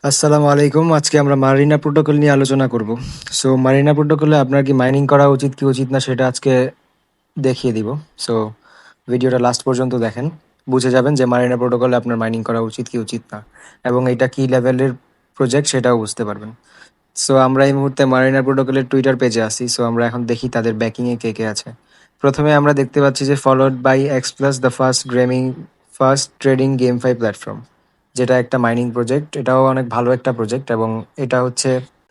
আসসালামু আলাইকুম। আজকে আমরা মারিনা প্রোটোকল নিয়ে আলোচনা করব। সো মারিনা প্রোটোকলে আপনার কি মাইনিং করা উচিত কি উচিত না সেটা আজকে দেখিয়ে দিব। সো ভিডিওটা লাস্ট পর্যন্ত দেখেন, বুঝে যাবেন যে মারিনা প্রোটোকলে আপনার মাইনিং করা উচিত কি উচিত না, এবং এটা কি লেভেলের প্রজেক্ট সেটাও বুঝতে পারবেন। সো আমরা এই মুহূর্তে মারিনা প্রোটোকলের টুইটার পেজে আছি। সো আমরা এখন দেখি তাদের ব্যাকিংয়ে কে কে আছে। প্রথমে আমরা দেখতে পাচ্ছি যে followed by X plus the first trading GameFi platform, যেটা একটা মাইনিং প্রজেক্ট। এটাও অনেক ভালো একটা প্রজেক্ট, এবং এটা হচ্ছে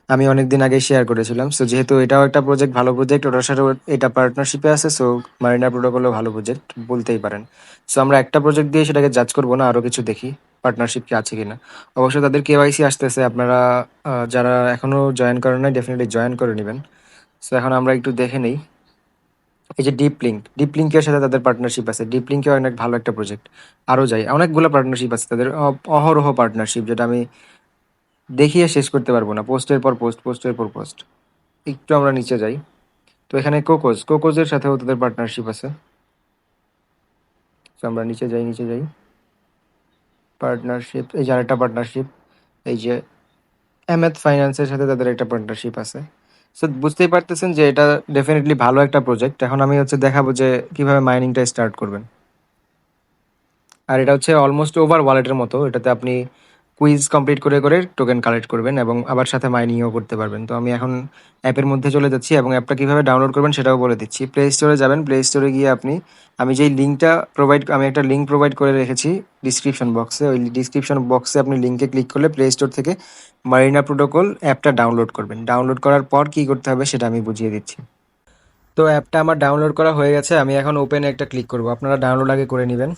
আমি অনেকদিন আগে শেয়ার করেছিলাম। সো যেহেতু এটাও একটা প্রজেক্ট, ভালো প্রজেক্ট, ওটার সাথে এটা পার্টনারশিপে আছে, সো মারিনা প্রোটোকলও ভালো প্রজেক্ট বলতেই পারেন। সো আমরা একটা প্রজেক্ট দিয়ে সেটাকে জাজ করবো না, আরও কিছু দেখি পার্টনারশিপ কি আছে কিনা। অবশ্যই তাদের কেওয়াইসি আসতেছে, আপনারা যারা এখনো জয়েন করেন নাই ডেফিনেটলি জয়েন করে নেবেন। সো এখন আমরা একটু দেখে নেই। এই যে ডিপ লিঙ্কের সাথে তাদের পার্টনারশিপ আছে। ডিপ লিঙ্কে অনেক ভালো একটা প্রজেক্ট। আরও যাই, অনেকগুলো পার্টনারশিপ আছে তাদের, অহরহ পার্টনারশিপ, যেটা আমি দেখিয়ে শেষ করতে পারবো না। পোস্টের পর পোস্ট, পোস্টের পর পোস্ট। একটু আমরা নিচে যাই। তো এখানে কোকোজের সাথেও তাদের পার্টনারশিপ আছে। তো আমরা নিচে যাই। পার্টনারশিপ, এই যে আরেকটা পার্টনারশিপ, এই যে এমএথ ফাইন্যান্সের সাথে তাদের একটা পার্টনারশিপ আছে। সো বুঝতেই পারতেছেন যে এটা ডেফিনেটলি ভালো একটা প্রজেক্ট। এখন আমি দেখাবো যে কিভাবে মাইনিংটা স্টার্ট করবেন। আর এটা হচ্ছে অলমোস্ট ওভার ওয়ালেটের মতো। এটাতে আপনি কুইজ কমপ্লিট করে করে টোকেন কালেক্ট করবেন, এবং আবার সাথে মাইনিংও করতে পারবেন। তো আমি এখন অ্যাপের মধ্যে চলে যাচ্ছি, এবং অ্যাপটা কীভাবে ডাউনলোড করবেন সেটাও বলে দিচ্ছি। প্লে স্টোরে যাবেন। প্লে স্টোরে গিয়ে আমি যেই লিঙ্কটা আমি একটা লিঙ্ক প্রোভাইড করে রেখেছি ডিসক্রিপশন বক্সে। ওই ডিসক্রিপশন বক্সে আপনি লিঙ্কে ক্লিক করলে প্লে স্টোর থেকে মারিনা প্রোটোকল অ্যাপটা ডাউনলোড করবেন। ডাউনলোড করার পর কী করতে হবে সেটা আমি বুঝিয়ে দিচ্ছি। তো অ্যাপটা আমার ডাউনলোড করা হয়ে গেছে। আমি এখন ওপেনে একটা ক্লিক করব। আপনারা ডাউনলোড আগে করে নেবেন।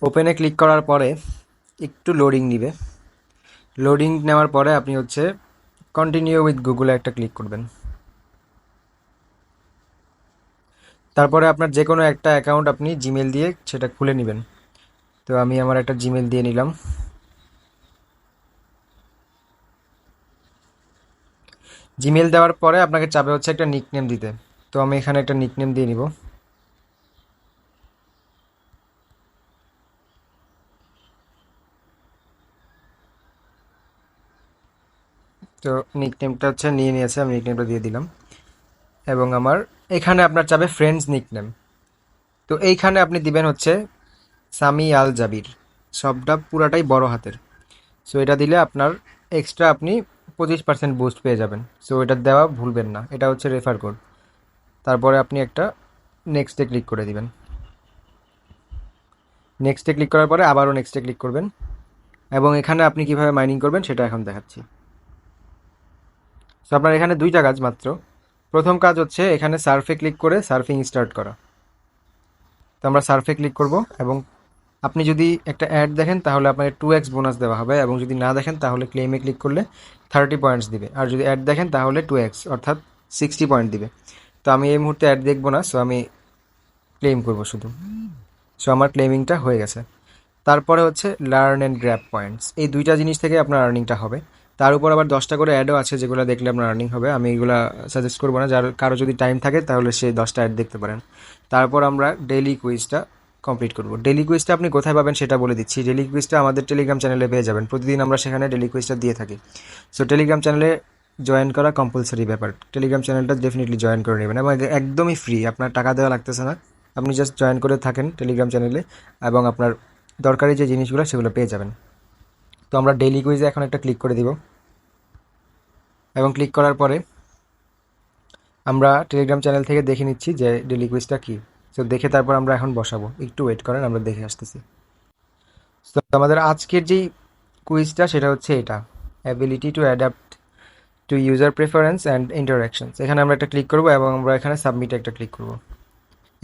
ওপেনে ক্লিক করার পরে একটু লোডিং নিবে। লোডিং নেওয়ার পরে আপনি কন্টিনিউ উইথ গুগলে একটা ক্লিক করবেন। তারপরে আপনার যে কোনো একটা অ্যাকাউন্ট আপনি জিমেল দিয়ে সেটা খুলে নেবেন। তো আমি আমার একটা জিমেল দিয়ে নিলাম। জিমেল দেওয়ার পরে আপনাকে চাবে একটা নিকনেম দিতে। তো আমি এখানে একটা নিকনেম দিয়ে নিব। তো নিকনেমটা নিয়ে নিয়েছে, আমি নিকনেমটা দিয়ে দিলাম। এবং আমার এখানে আপনার চাবে ফ্রেন্ডস নিকনেম। তো এইখানে আপনি দিবেন সামি আল জাবির, সবটা পুরাটাই বড় হাতের। সো এটা দিলে আপনার এক্সট্রা আপনি 25% বুস্ট পেয়ে যাবেন। সো এটা দেওয়া ভুলবেন না, এটা রেফার কোড। তারপরে আপনি একটা নেক্সটে ক্লিক করে দিবেন। নেক্সটে ক্লিক করার পরে আবারও নেক্সটে ক্লিক করবেন, এবং এখানে আপনি কিভাবে মাইনিং করবেন সেটা এখন দেখাচ্ছি। সো আপনার এখানে দুইটা কাজ মাত্র। প্রথম কাজ এখানে সার্ফে ক্লিক করে সার্ফিং স্টার্ট করা। তো আমরা সার্ফে ক্লিক করব, এবং আপনি যদি একটা অ্যাড দেখেন তাহলে আপনাকে 2x বোনাস দেওয়া হবে, এবং যদি না দেখেন তাহলে ক্লেমে ক্লিক করলে 30 পয়েন্টস দিবে। আর যদি অ্যাড দেখেন তাহলে 2x অর্থাৎ 60 পয়েন্ট দিবে। তো আমি এই মুহূর্তে অ্যাড দেখবো না, সো আমি ক্লেম করব শুধু। সো আমার ক্লেমিংটা হয়ে গেছে। তারপরে লার্ন অ্যান্ড গ্র্যাব পয়েন্টস, এই দুইটা জিনিস থেকে আপনার আর্নিংটা হবে। তার উপর আবার 10টা করে অ্যাডও আছে, যেগুলো দেখলে আপনার আর্নিং হবে। আমি এগুলো সাজেস্ট করবো না, যার কারো যদি টাইম থাকে তাহলে সে 10টা অ্যাড দেখতে পারেন। তারপর আমরা ডেইলি কুইজটা কমপ্লিট করব। ডেইলি কুইজটা আপনি কোথায় পাবেন সেটা বলে দিচ্ছি। ডেইলি কুইজটা আমাদের টেলিগ্রাম চ্যানেলে পেয়ে যাবেন। প্রতিদিন আমরা সেখানে ডেইলি কুইজটা দিয়ে থাকি। সো টেলিগ্রাম চ্যানেলে জয়েন করা কম্পালসারি ব্যাপার। টেলিগ্রাম চ্যানেলটা ডেফিনেটলি জয়েন করে নেবেন, এবং একদমই ফ্রি, আপনার টাকা দেওয়া লাগতেছে না। আপনি জাস্ট জয়েন করে থাকেন টেলিগ্রাম চ্যানেলে, এবং আপনার দরকারি যে জিনিসগুলো সেগুলো পেয়ে যাবেন। তো আমরা ডেইলি কুইজে এখন একটা ক্লিক করে দিব, এবং ক্লিক করার পরে আমরা টেলিগ্রাম চ্যানেল থেকে দেখে নিচ্ছি যে ডেইলি কুইজটা কী। তো দেখে তারপর আমরা এখন বসাবো। একটু ওয়েট করেন, আমরা দেখে আসতেছি। তো আমাদের আজকের যেই কুইজটা সেটা এটা, ability to adapt two user preference and interactions. এখানে আমরা একটা ক্লিক করবো, এবং আমরা এখানে সাবমিটে একটা ক্লিক করবো।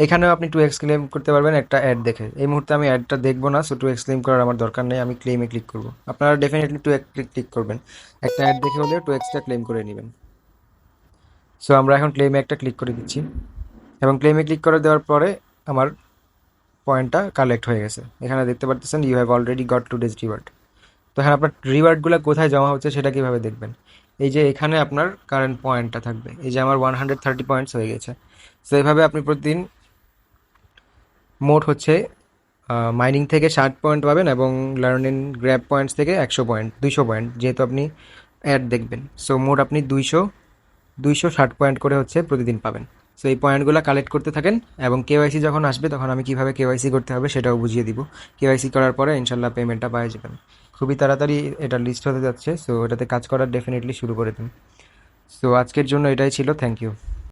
এখানেও আপনি 2x ক্লেম করতে পারবেন একটা অ্যাড দেখে। এই মুহূর্তে আমি অ্যাডটা দেখবো না, সো 2x ক্লেম করার আমার দরকার নেই। আমি ক্লেমে ক্লিক করবো। আপনারা ডেফিনেটলি 2x ক্লিক করবেন। একটা অ্যাড দেখে হলেও 2xটা ক্লেম করে নেবেন। সো আমরা এখন ক্লেমে একটা ক্লিক করে দিচ্ছি, এবং ক্লেমে ক্লিক করে দেওয়ার পরে আমার পয়েন্টটা কালেক্ট হয়ে গেছে। এখানে দেখতে পাচ্ছেন you have already got today's reward. তো এখানে আপনার রিওয়ার্ডগুলো কোথায় জমা হচ্ছে সেটা কীভাবে দেখবেন। এই যে এখানে আপনার কারেন্ট পয়েন্টটা থাকবে, এই যে আমার 130 পয়েন্টস হয়ে গেছে। সো এইভাবে আপনি প্রতিদিন মোট মাইনিং থেকে 60 পয়েন্ট পাবেন এবং লার্নিং গ্র্যাব পয়েন্টস থেকে 100 পয়েন্ট, 200 পয়েন্ট, যেহেতু আপনি অ্যাড দেখবেন। সো মোট আপনি 260 পয়েন্ট করে হচ্ছে প্রতিদিন পাবেন। সো এই পয়েন্টগুলো কালেক্ট করতে থাকেন এবং কেওয়াইসি যখন আসবে তখন আমি কিভাবে কেওয়াইসি করতে হবে সেটাও বুঝিয়ে দিব। কেওয়াইসি করার পরে ইনশাল্লাহ পেমেন্টটা পাওয়া যাবেন। খুবই তাড়াতাড়ি এটা লিস্ট হতে যাচ্ছে, সো এটাতে কাজ করার ডেফিনেটলি শুরু করে দিন। সো আজকের জন্য এটাই ছিল, থ্যাংক ইউ।